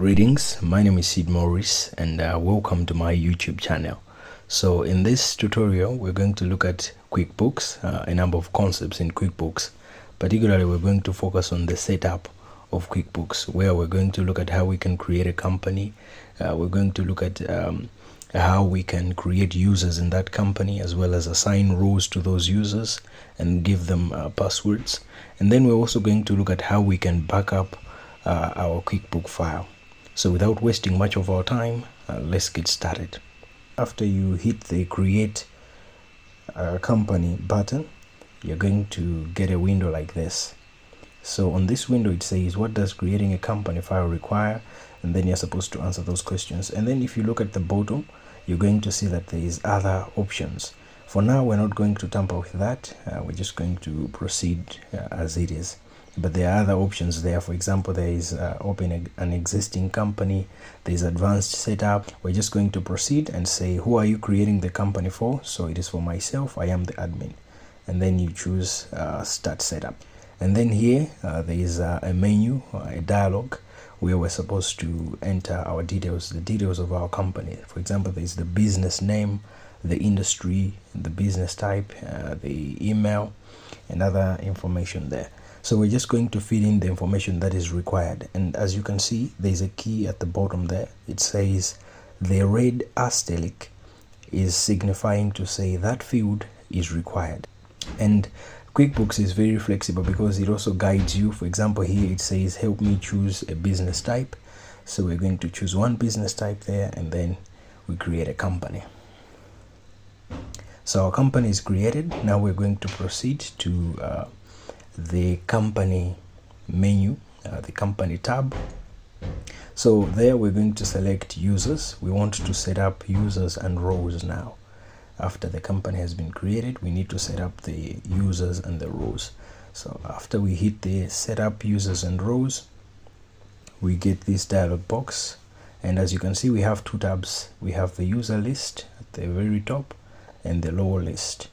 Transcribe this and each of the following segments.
Greetings, my name is Sid-Morris and welcome to my YouTube channel. So in this tutorial we're going to look at QuickBooks, a number of concepts in QuickBooks. Particularly we're going to focus on the setup of QuickBooks, where we're going to look at how we can create a company. We're going to look at how we can create users in that company, as well as assign roles to those users and give them passwords. And then we're also going to look at how we can back up our QuickBook file. So without wasting much of our time, let's get started. After you hit the create company button, you're going to get a window like this. So on this window it says, what does creating a company file require? And then you're supposed to answer those questions. And then if you look at the bottom, you're going to see that there is other options. For now, we're not going to tamper with that. We're just going to proceed as it is. But there are other options there. For example, there is open an existing company, there's advanced setup. We're just going to proceed and say, who are you creating the company for? So it is for myself, I am the admin. And then you choose start setup. And then here there is a menu, a dialog, where we're supposed to enter our details, the details of our company. For example, there is the business name, the industry, the business type, the email, and other information there. So we're just going to fill in the information that is required. And as you can see, there's a key at the bottom there. It says the red asterisk is signifying to say that field is required. And QuickBooks is very flexible because it also guides you. For example, here it says help me choose a business type. So we're going to choose one business type there, and then we create a company. So our company is created. Now we're going to proceed to the company menu, the company tab. So there we're going to select users. We want to set up users and roles now. After the company has been created, we need to set up the users and the roles. So after we hit the set up users and roles, we get this dialog box. And as you can see, we have two tabs. We have the user list at the very top and the lower list.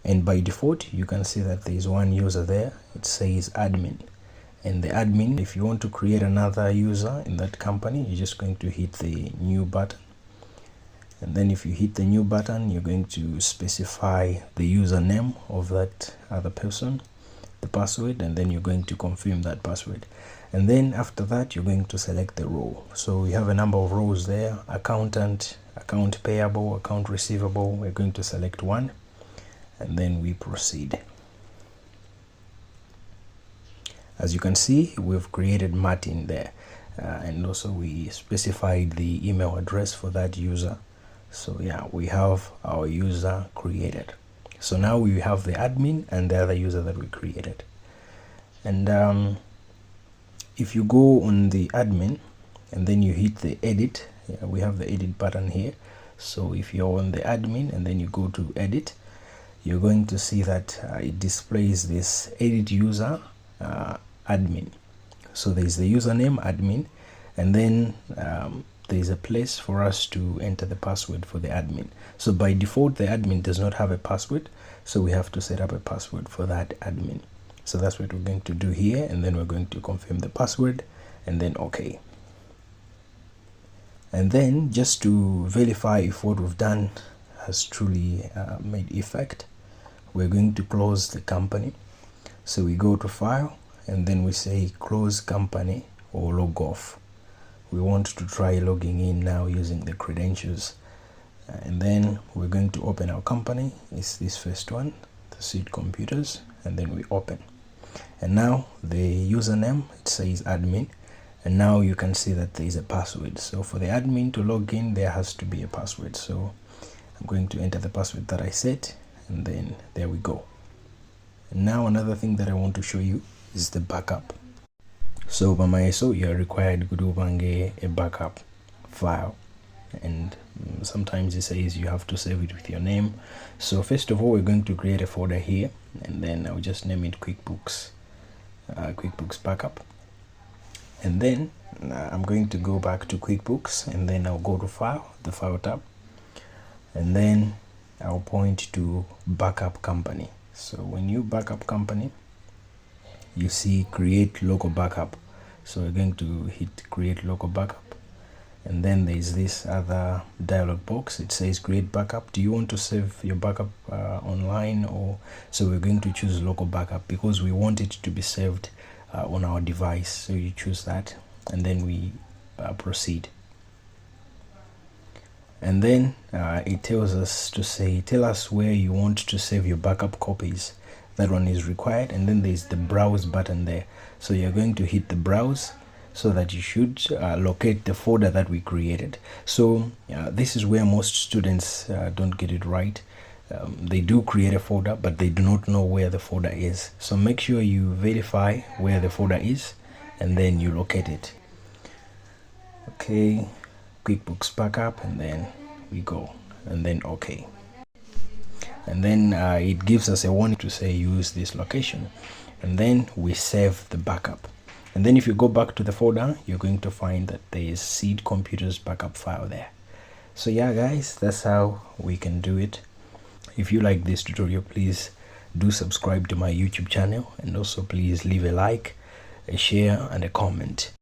And by default, you can see that there is one user there. It says admin. And the admin, if you want to create another user in that company, you're just going to hit the new button. And then if you hit the new button, you're going to specify the username of that other person, the password, and then you're going to confirm that password. And then after that, you're going to select the role. So we have a number of roles there: accountant, account payable, account receivable. We're going to select one, and then we proceed. As you can see, we've created Martin there, and also we specified the email address for that user. So yeah, we have our user created. So now we have the admin and the other user that we created. And if you go on the admin and then you hit the edit, we have the edit button here. So if you're on the admin and then you go to edit, you're going to see that it displays this edit user admin. So there's the username admin, and then there's a place for us to enter the password for the admin. So by default, the admin does not have a password, so we have to set up a password for that admin. So that's what we're going to do here, and then we're going to confirm the password and then OK. And then just to verify if what we've done has truly made effect, we're going to close the company. So we go to file and then we say close company or log off. We want to try logging in now using the credentials, and then we're going to open our company. It's this first one, the Sid Computers, and then we open. And now the username, it says admin, and now you can see that there is a password. So for the admin to log in, there has to be a password. So I'm going to enter the password that I set, and then there we go. And now another thing that I want to show you is the backup. So by ISO, you are required to do a backup file, and sometimes it says you have to save it with your name. So first of all, we're going to create a folder here, and then I'll just name it QuickBooks Backup. And then I'm going to go back to QuickBooks, and then I'll go to File, the File tab, and then I'll point to Backup Company. So when you backup company, you see create local backup. So we're going to hit create local backup, and then there's this other dialog box. It says create backup. Do you want to save your backup online, or so we're going to choose local backup because we want it to be saved on our device. So you choose that, and then we proceed. And then it tells us to say, tell us where you want to save your backup copies. That one is required, and then there's the browse button there. So you're going to hit the browse so that you should locate the folder that we created. So this is where most students don't get it right. They do create a folder, but they do not know where the folder is. So make sure you verify where the folder is, and then you locate it. Okay, QuickBooks backup, and then we go, and then okay. And then it gives us a warning to say use this location, and then we save the backup. And then if you go back to the folder, you're going to find that there is Sid Computers backup file there. So yeah guys, that's how we can do it. If you like this tutorial, please do subscribe to my YouTube channel, and also please leave a like, a share, and a comment.